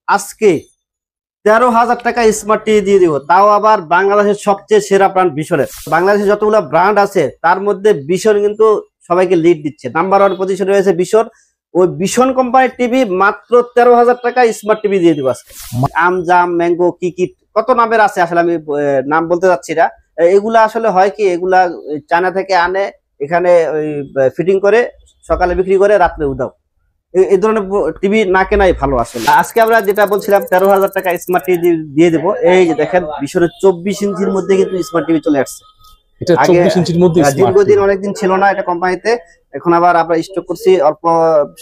আজকে 13,000 টাকা smart TV দিয়ে দিব, তাও আবার বাংলাদেশের সবচেয়ে সেরা ব্র্যান্ড ভিশনের। বাংলাদেশে যতগুলো ব্র্যান্ড আছে তার মধ্যে ভিশন কিন্তু সবাইকে লিড দিচ্ছে, নাম্বার 1 পজিশনে রয়েছে ভিশন। ওই ভিশন কোম্পানির টিভি মাত্র 13,000 টাকা স্মার্ট টিভি দিয়ে দিব আজকে। আমজাম, ম্যাঙ্গো, কি কি কত নামের আছে, আসলে আমি নাম বলতে যাচ্ছি না। এগুলা আসলে হয় কি, এগুলা চায়না থেকে আনে, এখানে ওই ফিটিং করে সকালে বিক্রি করে, রাত্রে উদাও। এই ধরনের টিভি না কেনাই ভালো। আসলে আজকে আমরা যেটা বলছিলাম 13,000 টাকা স্মার্ট টিভি দিয়ে দেবো। এই যে দেখেন ভিশনের 24 ইঞ্চির মধ্যে কিন্তু স্মার্ট টিভি চলে আসছে। দীর্ঘদিন অনেকদিন ছিল না এটা কোম্পানিতে, এখন আবার আমরা স্টক করছি, অল্প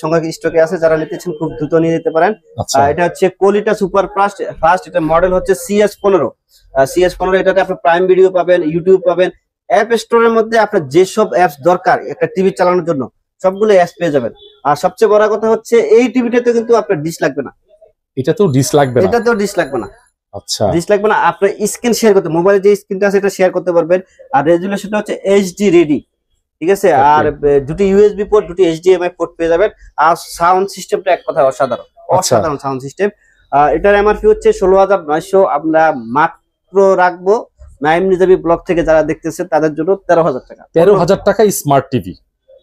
সংখ্যক স্টকে আছে। যারা নিতেছেন খুব দ্রুত নিয়ে যেতে পারেন। এটা হচ্ছে কোয়ালিটা সুপার ফাস্ট। এটা মডেল হচ্ছে CS15। CS15 এটাতে আপনি প্রাইম ভিডিও পাবেন, ইউটিউব পাবেন। অ্যাপ স্টোরের মধ্যে আপনার যেসব অ্যাপস দরকার একটা টিভি চালানোর জন্য সবগুলো অ্যাপস পেয়ে যাবেন। আর সবচেয়ে বড় কথা হচ্ছে এই টিভিটাতে কিন্তু আপনার ডিশ লাগবে না। এটাতেও ডিশ লাগবে না? এটাতেও ডিশ লাগবে না। আচ্ছা, ডিশ লাগবে না। আপনি স্ক্রিন শেয়ার করতে, মোবাইলে যে স্ক্রিনটা আছে এটা শেয়ার করতে পারবেন। আর রেজুলেশনটা হচ্ছে HD রেডি, ঠিক আছে। আর দুটি USB পোর্ট, দুটি HDMI পোর্ট পেয়ে যাবেন। আর সাউন্ড সিস্টেমটা এক কথা অসাধারণ, অসাধারণ সাউন্ড সিস্টেম। এটার MRP হচ্ছে 16,900। আমরা মাত্র রাখবো নাইম নিজামী ব্লগ থেকে যারা দেখতেছেন তাদের জন্য 13,000 টাকা। 13,000 টাকা স্মার্ট টিভি,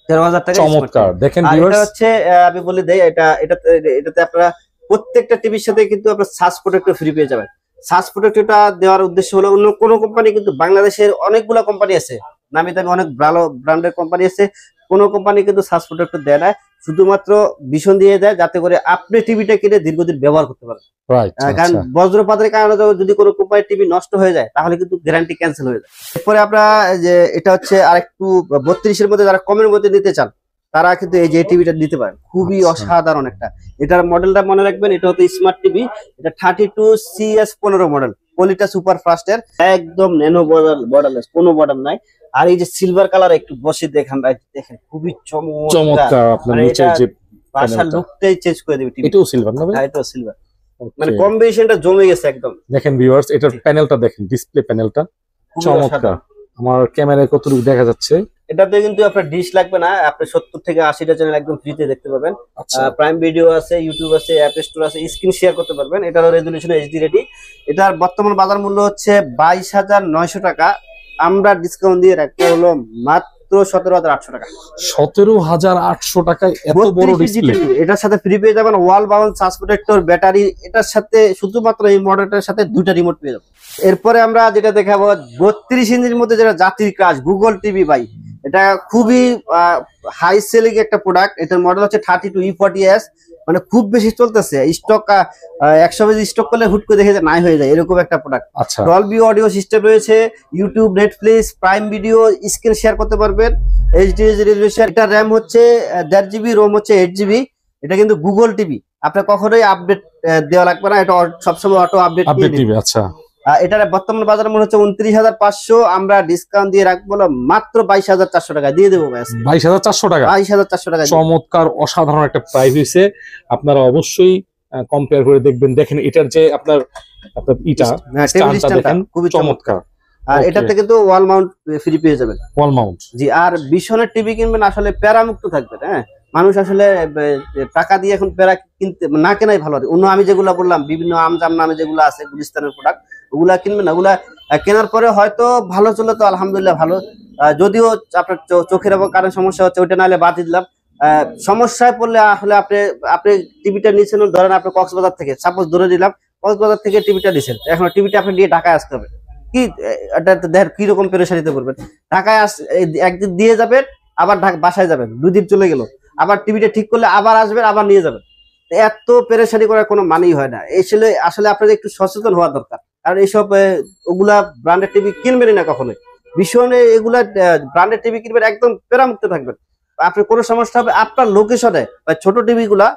13,000 টাকা। চমৎকার। দেখেন এটা হচ্ছে আমি বলে দেই, এটাতে আপনারা প্রত্যেকটা টিভির সাথে কিন্তু আপনারা সার্চ প্রোটেক্টর ফ্রি পেয়ে যাবেন। সার্চ প্রোটেক্টরটা দেওয়ার উদ্দেশ্য হলো, অন্য কোনো কোম্পানি কিন্তু, বাংলাদেশের অনেকগুলো কোম্পানি আছে, নামি দামি অনেক ভালো ব্র্যান্ডের কোম্পানি আছে, কোনো কোম্পানি কিন্তু সার্চ প্রোটেক্টর দেয় না, শুধুমাত্র ভিশন দিয়ে দেয় যাতে করে আপনি টিভিটা কিনে দীর্ঘদিন ব্যবহার করতে পারেন। কারণ বজ্রপাতের কারণে যদি কোনো কোম্পানির টিভি নষ্ট হয়ে যায় তাহলে কিন্তু গ্যারান্টি ক্যান্সেল হয়ে যায়। এরপরে আমরা যে এটা হচ্ছে আরেকটু 32-এর মধ্যে যারা কমের মধ্যে নিতে চান তারা কিন্তু এই যে টিভিটা নিতে পারেন, খুবই অসাধারণ একটা। এটার মডেলটা মনে রাখবেন, এটা হচ্ছে স্মার্ট টিভি। এটা 32 CS15 মডেল, কোয়ালিটা সুপার ফাস্টের, একদম ন্যানো বর্ডারলেস, কোনো বর্ডার নাই। আর এই যে সিলভার কালার একটু বসে দেখেন, খুবই চমৎকার। আপনার নিচের যে বাসার লুকটাই চেঞ্জ করে দিবে টিভি। এটাও সিলভার না? হ্যাঁ, এটাও সিলভার। মানে কম্বিনেশনটা জমে গেছে একদম। দেখেন ভিউয়ার্স, এটার প্যানেলটা দেখেন, ডিসপ্লে প্যানেলটা চমৎকার। আমার ক্যামেরায় কতটুকু দেখা যাচ্ছে। এটাতে কিন্তু আপনার ডিশ লাগবে না, আপনি 70 থেকে 80টা চ্যানেল একদম ফ্রিতে দেখতে পাবেন। প্রাইম ভিডিও আছে, ইউটিউব আছে, অ্যাপ স্টোর আছে, স্ক্রিন শেয়ার করতে পারবেন। এটার রেজুলেশন HD রেডি। এটার বর্তমান বাজার মূল্য হচ্ছে 22,900 টাকা। আমরা ডিসকাউন্ট দিয়ে রাখতে হলো মাত্র 17,800 টাকা। 17,800 টাকায় এত বড় ডিসপ্লে। এটার সাথে ফ্রি পেয়ে যাবেন ওয়াল বাউন্ড চার্জ প্রোটেক্টর, ব্যাটারি। এটার সাথে শুধুমাত্র এই মডেলটার সাথে 2টা রিমোট পেয়ে যাবেন। এরপরে আমরা যেটা দেখাবো 32 ইঞ্চির মধ্যে যেটা জাতির ক্রাশ গুগল টিভি ভাই, এটা খুবই হাই সেলিং একটা প্রোডাক্ট। এটার মডেল হচ্ছে 32E40S, মানে খুব বেশি চলতেছে। স্টক 100 পেজ স্টক করলে হুট করে দেখে নাই হয়ে যায়, এরকম একটা প্রোডাক্ট। ডলবি অডিও সিস্টেম রয়েছে, YouTube, Netflix, prime video, screen share করতে পারবেন, HD রেজুলেশন। এটা র্যাম হচ্ছে 1.5 GB, রোম হচ্ছে 8 GB। এটা কিন্তু গুগল টিভি, আপনার কখনোই আপডেট দেওয়া লাগবে না, এটা সবসময় অটো আপডেট দিবে। আচ্ছা, এটার বর্তমান বাজার মূল্য হচ্ছে 29,500। আমরা ডিসকাউন্ট দিয়ে রাখবো মাত্র 22,400 টাকা দিয়ে দেবো। 22,400 টাকা? 22,400 টাকা। চমৎকার, অসাধারণ একটা প্রাইস হয়েছে। আপনারা অবশ্যই কম্পেয়ার করে দেখবেন। দেখেন এটার যে আপনার দেখেন খুবই চমৎকার। আর এটাতে কিন্তু ওয়াল মাউন্ট ফ্রি পেয়ে যাবেন। ওয়াল মাউন্ট, জি। আর ভিশনের টিভি কিনবেন আসলে প্যারামুক্ত থাকবেন। হ্যাঁ, মানুষ আসলে টাকা দিয়ে এখন প্যারা কিনতে না কেনাই ভালো। অন্য আমি যেগুলা বললাম, বিভিন্ন আমজাম নামে যেগুলো আছে গুলিস্তানের প্রোডাক্ট, ওগুলা কিনবেন না। ওগুলা কেনার পরে হয়তো ভালো চলে তো আলহামদুলিল্লাহ ভালো, যদিও আপনার চোখের এবং কারণ সমস্যা হচ্ছে, ওইটা নাহলে বাদ দিলাম। সমস্যায় পড়লে আসলে আপনি টিভিটা নিয়েছেন, ধরেন আপনি কক্সবাজার থেকে, সাপোজ ধরে দিলাম কক্সবাজার থেকে টিভিটা নিয়েছেন, এখন টিভিটা আপনি নিয়ে ঢাকায় আসতে হবে। কি এটা দেখেন কিরকম পেরেশানিতে পড়বেন। ঢাকায় একদিন দিয়ে যাবেন, আবার বাসায় যাবেন, 2 দিন চলে গেল, আবার টিভিটা ঠিক করলে আবার আসবেন, আবার নিয়ে যাবেন। এত পেরেশানি করার কোনো মানেই হয় না। আসলে আপনাদের একটু সচেতন হওয়া দরকার। কারণ এইসব ওগুলা ব্র্যান্ডেড টিভি কিনবেনই না কখনোই। ভীষণে এগুলা ব্র্যান্ডেড টিভি কিনবেন, একদম পেরামুক্ত থাকবেন। আপনার কোনো সমস্যা হবে আপনার লোকেশনে, ছোট টিভি গুলা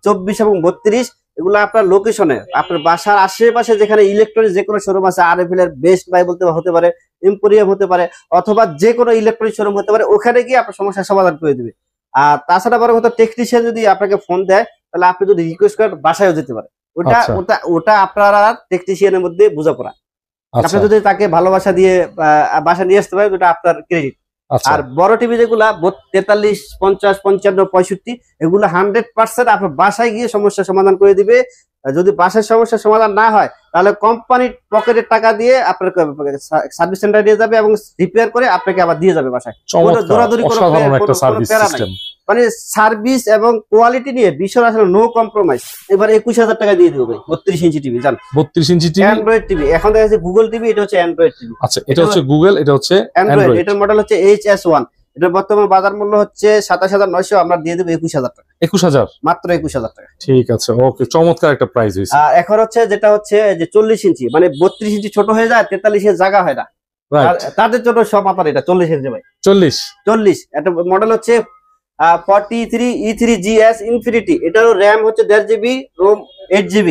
24 এবং 32 এগুলো আপনার লোকেশনে, আপনার বাসার আশেপাশে যেখানে ইলেকট্রনিক যে কোনো শোরুম আছে, RFL এর বেস্ট বাই বলতে হতে পারে, এম্পোরিয়াম হতে পারে, অথবা যে কোনো ইলেকট্রনিক শোরুম হতে পারে, ওখানে গিয়ে আপনার সমস্যার সমাধান করে দিবে। আর তাছাড়া বড় কথা, টেকনিশিয়ান যদি আপনাকে ফোন দেয় তাহলে আপনি যদি রিকোয়েস্ট করেন বাসায়ও যেতে পারে। ওটা আপনারা টেকনিশিয়ানের মধ্যে বোঝাপড়া। আপনি যদি তাকে ভালোবাসা দিয়ে বাসা নিয়ে আসতে পারেন, ওটা আপনার ক্রেডিট। আর বড় টিভি যেগুলা 43, 50, 55, 65 এগুলো 100% আপনার বাসায় গিয়ে সমস্যার সমাধান করে দিবে। যদি বাসার সমস্যার সমাধান না হয় তাহলে কোম্পানির পকেটের টাকা দিয়ে আপনার সার্ভিস সেন্টার দিয়ে যাবে এবং রিপেয়ার করে আপনাকে আবার দিয়ে যাবে বাসায়। দৌড়াদৌড়ি কোনো অসাধারণ একটা কোনো সার্ভিস প্যারা নাই। সিস্টেম। মানে সার্ভিস এবং কোয়ালিটি নিয়ে বিষয় আসলে নো কম্প্রোমাইজ। এবার 21,000 টাকা দিয়ে দিবে 32 ইঞ্চি টিভি, জান 32 ইঞ্চি টিভি, অ্যান্ড্রয়েড টিভি। এখন দেখা যাচ্ছে গুগল টিভি, এটা হচ্ছে অ্যান্ড্রয়েড টিভি। আচ্ছা, এটা হচ্ছে গুগল, এটা হচ্ছে অ্যান্ড্রয়েড। অ্যান্ড্রয়েড। এটার মডেল হচ্ছে HS1। এটার বর্তমান বাজার মূল্য হচ্ছে 27,900, আমরা দিয়ে দেবো 21,000 টাকা, 21,000, মাত্র 21,000 টাকা। ঠিক আছে, ওকে, চমৎকার একটা প্রাইস হইছে। আর এখন হচ্ছে যেটা হচ্ছে যে 40 ইঞ্চি, মানে 32 ইঞ্চি ছোট হয়ে যায়, 43 এর জায়গা হয় না, রাইট, তাদের জন্য সব মাত্র এটা 40 ইঞ্চি ভাই। 40 এটা মডেল হচ্ছে 43E3GS ইনফিনিটি। এটারও র্যাম হচ্ছে 1.5 GB, রোম 8 GB।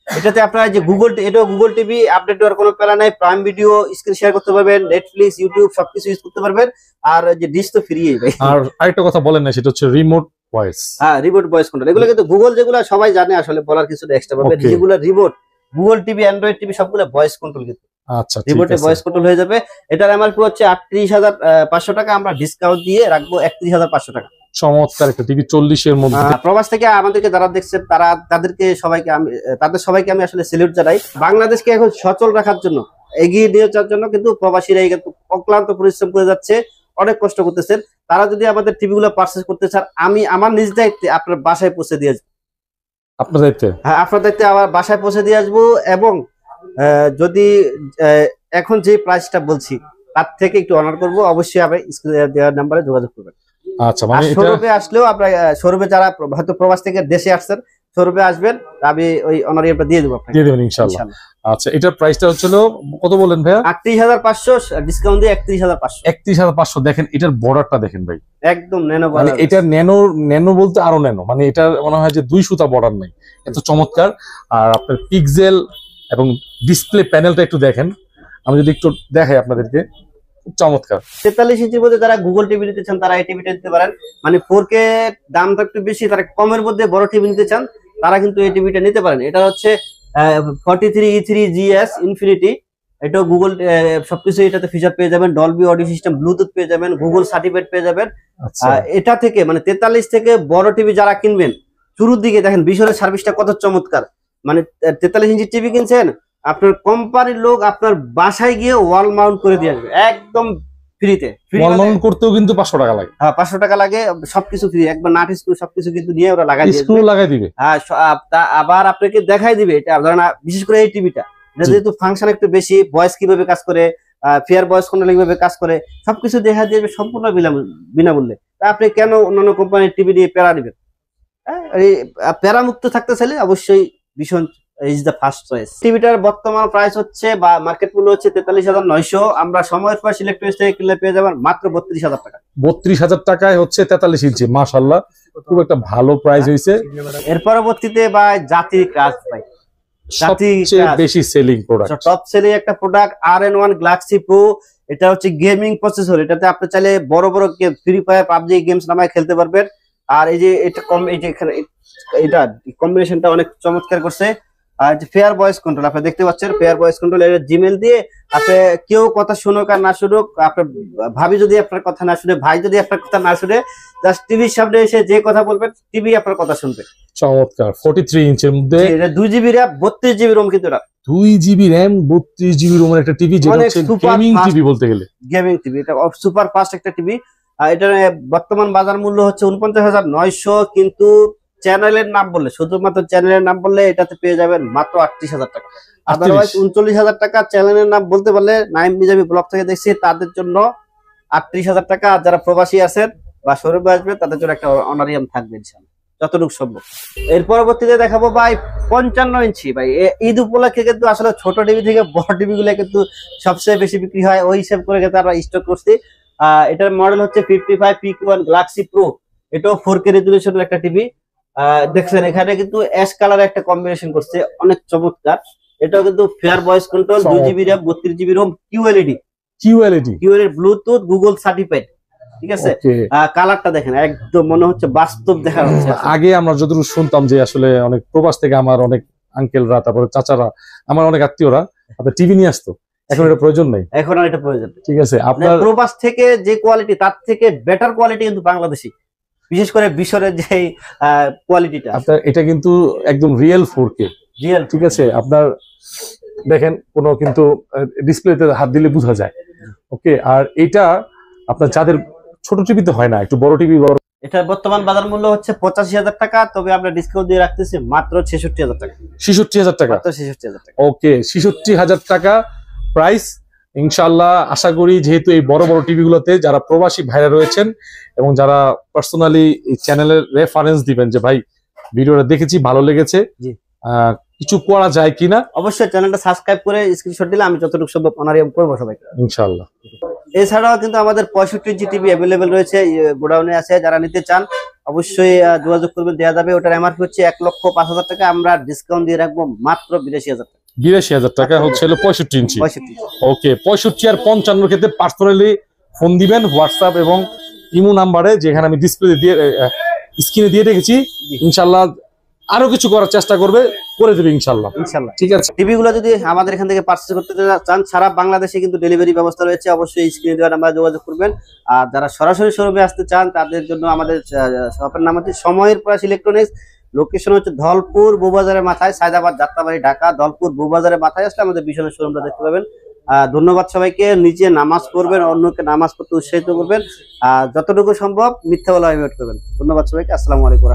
এটাতে আপনার যে গুগল, এটাও গুগল টিভি, আপডেট হওয়ার কোনো প্যারা নাই। প্রাইম ভিডিও স্ক্রিন শেয়ার করতে পারবেন, নেটফ্লিক্স, ইউটিউব সবকিছু ইউজ করতে পারবেন। আর যে ডিশ তো ফ্রি ভাই। আর আরেকটা কথা বলেন না, সেটা হচ্ছে রিমোট ভয়েস। হ্যাঁ, রিমোট ভয়েস কন্ট্রোল। এগুলো কিন্তু গুগল যেগুলো সবাই জানে, আসলে বলার কিছু এক্সট্রা পাবে। Okay. যেগুলো remote, Google TV, Android TV সবগুলো ভয়েস কন্ট্রোল কিন্তু আচ্ছা, ঠিক রিমোটে আছে, ভয়েস কন্ট্রোল হয়ে যাবে। এটার এমআরপি হচ্ছে 38,500 টাকা, আমরা ডিসকাউন্ট দিয়ে রাখবো 31,500 টাকা। চমৎকার একটা টিভি 40 এর মধ্যে। প্রবাস থেকে আমাদেরকে যারা দেখছেন তাদের সবাইকে আমি আসলে স্যালুট জানাই। বাংলাদেশকে এখন সচল রাখার জন্য, এগিয়ে নিয়ে যাওয়ার জন্য কিন্তু প্রবাসীরা কিন্তু অক্লান্ত পরিশ্রম করে যাচ্ছে, অনেক কষ্ট করতেছেন। তারা যদি আমাদের টিভি গুলো পারচেজ করতে চান, আমি আমার নিজ দায়িত্বে আপনার বাসায় পৌঁছে দিয়ে আসবো। আপনার দায়িত্বে? হ্যাঁ, আপনার দায়িত্বে আমার বাসায় পৌঁছে দিয়ে আসবো। এবং যদি এখন যে প্রাইসটা বলছি তার থেকে একটু অনার করবো, অবশ্যই আপনি স্ক্রিনে দেওয়ার নাম্বারে যোগাযোগ করবেন। আচ্ছা, মানে এটা শোরুমে আসলেও আপনার শোরুমে যারা হয়তো প্রবাস থেকে দেশে আসছেন, শোরুমে আসবেন, আমি ওই অনারিয়ামটা দিয়ে দেবো আপনাকে, দিয়ে দেবেন ইনশাআল্লাহ। আচ্ছা, এটার প্রাইসটা হচ্ছিল কত বলেন ভাইয়া? 38,500, ডিসকাউন্ট দিয়ে 31,500। 31,500। দেখেন এটার বর্ডারটা দেখেন ভাই, একদম ন্যানো মানে বর্ডার। এটা ন্যানো বলতে আরো ন্যানো, মানে এটা মনে হয় যে 2 সুতা বর্ডার নাই, এত চমৎকার। আর আপনার পিক্সেল এবং ডিসপ্লে প্যানেলটা একটু দেখেন, আমি যদি একটু দেখাই আপনাদেরকে, খুব চমৎকার। 43 ইঞ্চির মধ্যে যারা গুগল টিভি নিতে চান তারা এই টিভিটা নিতে পারেন। মানে 4K দামটা একটু বেশি, তারা কমের মধ্যে বড় টিভি নিতে চান তারা কিন্তু এই টিভিটা নিতে পারেন। এটা হচ্ছে 43E3GS ইনফিনিটি। এটা গুগল সবকিছু এটাতে ফিচার পেয়ে যাবেন, ডলবি অডিও সিস্টেম, ব্লুটুথ পেয়ে যাবেন, গুগল সার্টিফিকেট পেয়ে যাবেন। আচ্ছা, এটা থেকে মানে 43 থেকে বড় টিভি যারা কিনবেন, শুরুর দিকে দেখেন বিশালের সার্ভিসটা কত চমৎকার। মানে 43 ইঞ্চি টিভি কিনছেন, আপনার কোম্পানির লোক আপনার বাসায় গিয়ে ওয়াল মাউন্ট করে দিয়ে আসবে একদম ফ্রিতে। ওয়াল মাউন্ট করতেও কিন্তু 500 টাকা লাগে। হ্যাঁ, 500 টাকা লাগে, সবকিছু ফ্রি, একবার নাট স্ক্রু সবকিছু কিন্তু নিয়ে ওরা লাগাই দিয়ে স্ক্রু লাগাই দিবে। হ্যাঁ, আবার আপনাকে দেখাই দিবে। এটা ধরেন বিশেষ করে এই টিভিটা, এটা যেহেতু ফাংশন একটু বেশি, ভয়েস কিভাবে কাজ করে, ফেয়ার ভয়েস কন্ট্রোল কিভাবে কাজ করে, সবকিছু দেখা দিবে সম্পূর্ণ বিনামূল্যে। তা আপনি কেন অন্যান্য কোম্পানির টিভি দিয়ে প্যারা দিবেন? হ্যাঁ, এই প্যারা মুক্ত থাকতে চাইলে অবশ্যই ভীষণ ইজ দ্য ফার্স্ট চয়েস। টিভিটার বর্তমান প্রাইস হচ্ছে বা মার্কেট মূল্য হচ্ছে 43,900। আমরা সময়ের পর ইলেকট্রনিক্স থেকে কিনলে পেয়ে যাবেন মাত্র 32,000 টাকা। 32,000 টাকায় হচ্ছে 43 ইঞ্চি, মাশাআল্লাহ, খুব একটা ভালো প্রাইস হইছে। এর পরবর্তীতে ভাই জাতির কাজ, ভাই সবচেয়ে বেশি সেলিং প্রোডাক্ট, টপ সেলিং একটা প্রোডাক্ট RN1 গ্যালাক্সি প্রো। এটা হচ্ছে গেমিং প্রসেসর। এটাতে আপনি চাইলে বড় বড় ফ্রি ফায়ার, পাবজি গেমস নামায় খেলতে পারবেন। আর এই যে এটা এই যে এখানে এটা কম্বিনেশনটা অনেক চমৎকার করছে। আর যে ফেয়ার ভয়েস কন্ট্রোল আপনি দেখতে পাচ্ছেন, ফেয়ার ভয়েস কন্ট্রোল, এটা জিমেল দিয়ে আপনি কেউ কথা শুনুক আর না শুনুক, আপনার ভাবি যদি আপনার কথা না শুনে, ভাই যদি আপনার কথা না শুনে, জাস্ট টিভির সামনে এসে যে কথা বলবেন, টিভি আপনার কথা শুনবে। চমৎকার। 43 ইঞ্চির মধ্যে 2GB র্যাম, 32GB রোম, কিন্তু এটা 2GB র্যাম, 32GB রোমের একটা টিভি, যেটা হচ্ছে গেমিং টিভি বলতে গেলে। গেমিং টিভি, এটা সুপার ফাস্ট একটা টিভি। এটার বর্তমান বাজার মূল্য হচ্ছে 49,900, কিন্তু চ্যানেলের নাম বললে, শুধুমাত্র চ্যানেলের নাম বললে এটাতে পেয়ে যাবেন মাত্র 38,000 টাকা। আদারওয়াইজ 39,000 টাকা। চ্যানেলের নাম বলতে পারলে নাইম নিজামী ব্লগ থেকে দেখছি, তাদের জন্য 38,000 টাকা। আর যারা প্রবাসী আছেন বা শোরুমে আসবে তাদের জন্য একটা অনারিয়াম থাকবে ইনশাআল্লাহ, যতটুকু সম্ভব। এর পরবর্তীতে দেখাবো ভাই 55 ইঞ্চি। ভাই ঈদ উপলক্ষে কিন্তু আসলে ছোট টিভি থেকে বড় টিভি গুলো কিন্তু সবচেয়ে বেশি বিক্রি হয়, ওই হিসাব করে কিন্তু আমরা স্টক করছি। এটার মডেল হচ্ছে 55PQ1 গ্যালাক্সি প্রো। এটাও 4K রেজুলেশনের একটা টিভি। দেখছেন এখানে কিন্তু অ্যাশ কালার একটা কম্বিনেশন করছে, অনেক চমৎকার। এটাও কিন্তু fair voice control, 2GB RAM, 32GB ROM, QLED Bluetooth, Google certified. ঠিক আছে, কালারটা দেখেন একদম মনে হচ্ছে বাস্তব দেখা যাচ্ছে। আগে আমরা যতটুকু শুনতাম যে আসলে অনেক প্রবাস থেকে আমার অনেক আঙ্কেলরা, তারপরে চাচারা, আমার অনেক আত্মীয়রা আপনার টিভি নিয়ে আসতো, এখন এটা প্রয়োজন নেই। এখন আর এটা প্রয়োজন, ঠিক আছে। আপনার প্রবাস থেকে যে কোয়ালিটি, তার থেকে বেটার কোয়ালিটি কিন্তু বাংলাদেশি। বিশেষ করে বিশরের যে কোয়ালিটিটা আপনার এটা কিন্তু একদম রিয়েল 4K, রিয়েল। ঠিক আছে। আপনার দেখেন কোনো কিন্তু ডিসপ্লেতে হাত দিলে বোঝা যায়। ওকে, আর এটা আপনার যাদের ছোট টিভিতে হয় না, একটু বড় টিভি, বড়, এটা বর্তমান বাজার মূল্য হচ্ছে 85,000 টাকা, তবে আমরা ডিসকাউন্ট দিয়ে রাখতেছি মাত্র 66,000 টাকা। 66,000 টাকা। মাত্র 66,000 টাকা। ওকে, 66,000 টাকা প্রাইস। ইনশাআল্লাহ আশা করি যেহেতু এই বড় বড় টিভি গুলোতে যারা প্রবাসী ভাইরা রয়েছেন এবং যারা পার্সোনালি এই চ্যানেলের রেফারেন্স দিবেন যে ভাই ভিডিওটা দেখেছি, ভালো লেগেছে, জি, কিছু করা যায় কিনা, অবশ্যই চ্যানেলটা সাবস্ক্রাইব করে স্ক্রিনশট দিলে আমি যতটুকু সম্ভব অনারিয়াম করবো সবাইকে ইনশাআল্লাহ। এছাড়াও কিন্তু আমাদের 65 ইঞ্চি টিভি অ্যাভেলেবেল রয়েছে, গোডাউনে আছে। যারা নিতে চান অবশ্যই যোগাযোগ করবেন, দেওয়া যাবে। ওটার এমআরপি হচ্ছে 1,05,000 টাকা, আমরা ডিসকাউন্ট দিয়ে রাখবো মাত্র 82,000 টাকা। 82,000 টাকা হচ্ছে 65 ইঞ্চি। 65। ওকে, 65 আর 55 ক্ষেত্রে পার্সোনালি ফোন দিবেন হোয়াটসঅ্যাপ এবং ইমো নাম্বারে, যেখানে আমি ডিসপ্লে দিয়ে স্ক্রিনে দিয়ে রেখেছি। ইনশাআল্লাহ আরো কিছু করার চেষ্টা করে দেবে ইনশাআল্লাহ। ইনশাআল্লাহ, ঠিক আছে। টিভি গুলো যদি আমাদের এখান থেকে পারচেজ করতে চান, সারা বাংলাদেশে কিন্তু ডেলিভারি ব্যবস্থা রয়েছে, অবশ্যই স্ক্রিনে দেওয়া নাম্বারে যোগাযোগ করবেন। আর যারা সরাসরি শোরুমে আসতে চান তাদের জন্য আমাদের শপের নাম হচ্ছে সময়ের প্রয়াস ইলেকট্রনিক্স। লোকেশন হচ্ছে ধলপুর বউবাজারের মাথায়, সায়দাবাদ যাত্রাবাড়ি ঢাকা। ধলপুর বউবাজারের মাথায় আসলে আমাদের বিশাল শোরুমটা দেখতে পাবেন। ধন্যবাদ সবাইকে। নিজে নামাজ পড়বেন, অন্যকে নামাজ পড়তে উৎসাহিত করবেন, যতটুকু সম্ভব মিথ্যা বলা অ্যাভয়েড করবেন। ধন্যবাদ সবাইকে। আসসালামু আলাইকুম।